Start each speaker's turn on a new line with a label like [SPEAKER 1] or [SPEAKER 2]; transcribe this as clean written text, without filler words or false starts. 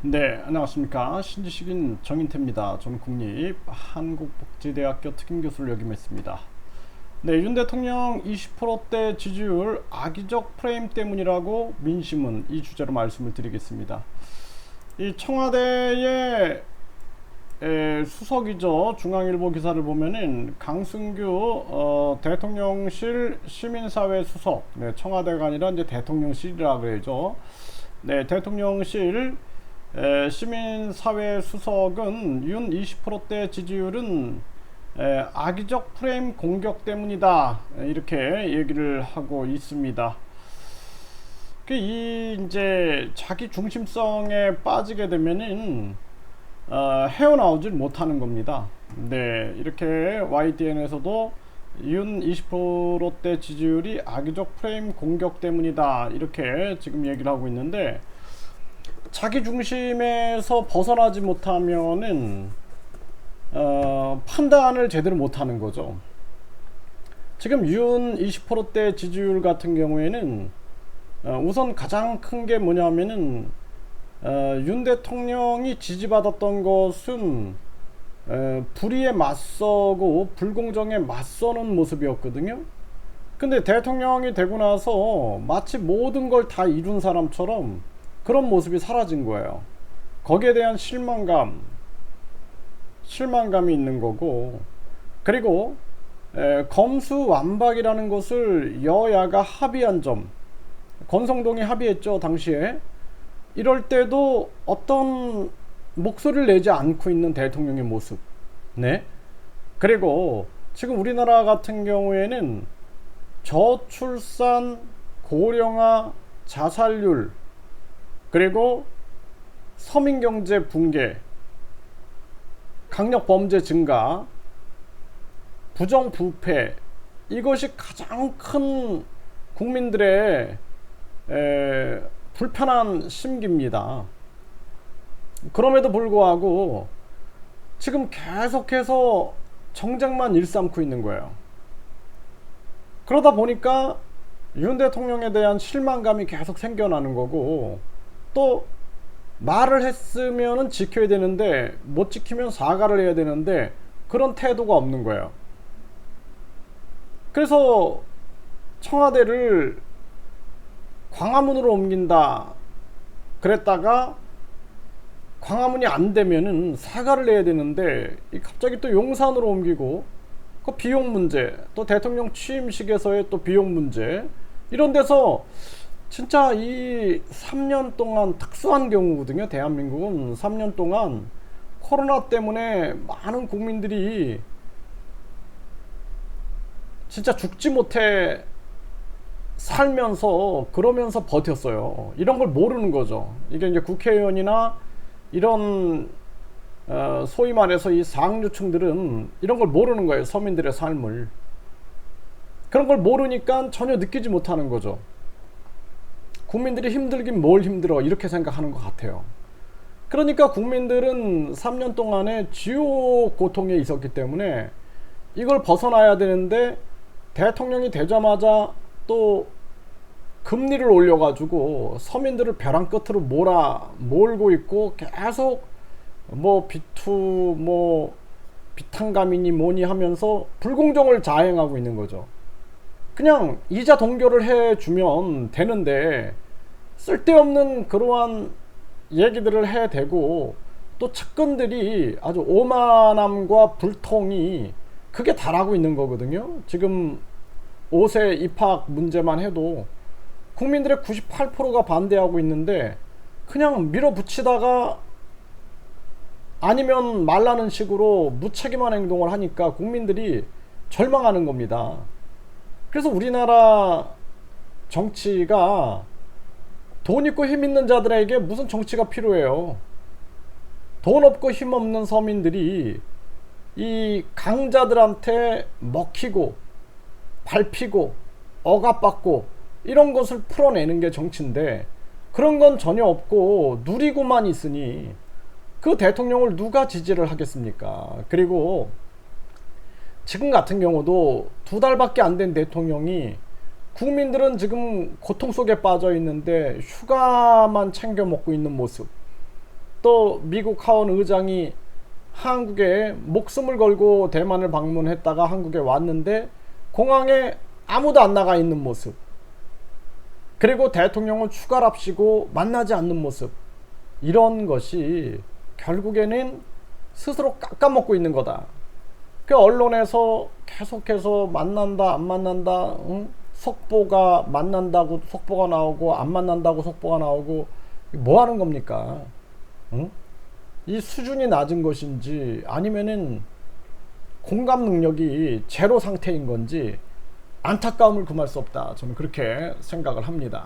[SPEAKER 1] 네, 안녕하십니까. 신지식인 정인태입니다. 저는 국립한국복지대학교 특임교수를 역임했습니다. 네, 윤 대통령 20%대 지지율 악의적 프레임 때문이라고 민심은 이 주제로 말씀을 드리겠습니다. 이 청와대의 수석이죠. 중앙일보 기사를 보면은 강승규 대통령실 시민사회 수석, 네, 청와대가 아니라 이제 대통령실이라 그래야죠. 네, 대통령실 시민사회 수석은 윤 20%대 지지율은 악의적 프레임 공격 때문이다, 이렇게 얘기를 하고 있습니다. 이 이제 자기 중심성에 빠지게 되면은 헤어나오질 못하는 겁니다. 네, 이렇게 YTN에서도 윤 20%대 지지율이 악의적 프레임 공격 때문이다, 이렇게 지금 얘기를 하고 있는데, 자기 중심에서 벗어나지 못하면은 판단을 제대로 못하는 거죠. 지금 윤 20%대 지지율 같은 경우에는 우선 가장 큰 게 뭐냐면은 윤 대통령이 지지받았던 것은 불의에 맞서고 불공정에 맞서는 모습이었거든요. 근데 대통령이 되고 나서 마치 모든 걸 다 이룬 사람처럼 그런 모습이 사라진 거예요. 거기에 대한 실망감이 있는 거고, 그리고 검수완박이라는 것을 여야가 합의한 점, 권성동이 합의했죠, 당시에. 이럴 때도 어떤 목소리를 내지 않고 있는 대통령의 모습. 네. 그리고 지금 우리나라 같은 경우에는 저출산, 고령화, 자살률, 그리고 서민경제 붕괴, 강력범죄 증가, 부정부패, 이것이 가장 큰 국민들의 불편한 심기입니다. 그럼에도 불구하고 지금 계속해서 정쟁만 일삼고 있는 거예요. 그러다 보니까 윤 대통령에 대한 실망감이 계속 생겨나는 거고, 또 말을 했으면 지켜야 되는데 못 지키면 사과를 해야 되는데 그런 태도가 없는 거예요. 그래서 청와대를 광화문으로 옮긴다 그랬다가 광화문이 안 되면은 사과를 해야 되는데 갑자기 또 용산으로 옮기고, 그 비용 문제, 또 대통령 취임식에서의 또 비용 문제, 이런 데서 진짜 이 3년 동안 특수한 경우거든요. 대한민국은 3년 동안 코로나 때문에 많은 국민들이 진짜 죽지 못해 살면서 그러면서 버텼어요. 이런 걸 모르는 거죠. 이게 이제 국회의원이나 이런 소위 말해서 이 상류층들은 이런 걸 모르는 거예요. 서민들의 삶을. 그런 걸 모르니까 전혀 느끼지 못하는 거죠. 국민들이 힘들긴 뭘 힘들어, 이렇게 생각하는 것 같아요. 그러니까 국민들은 3년 동안에 지옥 고통에 있었기 때문에 이걸 벗어나야 되는데, 대통령이 되자마자 또 금리를 올려가지고 서민들을 벼랑 끝으로 몰고 있고, 계속 뭐 비투 뭐 비탄감이니 뭐니 하면서 불공정을 자행하고 있는 거죠. 그냥 이자 동결을 해주면 되는데 쓸데없는 그러한 얘기들을 해대고, 또 측근들이 아주 오만함과 불통이 크게 달하고 있는 거거든요. 지금 5세 입학 문제만 해도 국민들의 98%가 반대하고 있는데 그냥 밀어붙이다가 아니면 말라는 식으로 무책임한 행동을 하니까 국민들이 절망하는 겁니다. 그래서 우리나라 정치가 돈 있고 힘 있는 자들에게 무슨 정치가 필요해요. 돈 없고 힘 없는 서민들이 이 강자들한테 먹히고 밟히고 억압받고 이런 것을 풀어내는 게 정치인데, 그런 건 전혀 없고 누리고만 있으니 그 대통령을 누가 지지를 하겠습니까? 그리고 지금 같은 경우도 2달밖에 안 된 대통령이, 국민들은 지금 고통 속에 빠져 있는데 휴가만 챙겨 먹고 있는 모습, 또 미국 하원 의장이 한국에 목숨을 걸고 대만을 방문했다가 한국에 왔는데 공항에 아무도 안 나가 있는 모습, 그리고 대통령은 추가랍시고 만나지 않는 모습, 이런 것이 결국에는 스스로 깎아먹고 있는 거다. 그 언론에서 계속해서 만난다 안 만난다, 응? 속보가 만난다고 속보가 나오고 안 만난다고 속보가 나오고, 뭐 하는 겁니까? 응? 이 수준이 낮은 것인지 아니면은 공감 능력이 제로 상태인 건지 안타까움을 금할 수 없다. 저는 그렇게 생각을 합니다.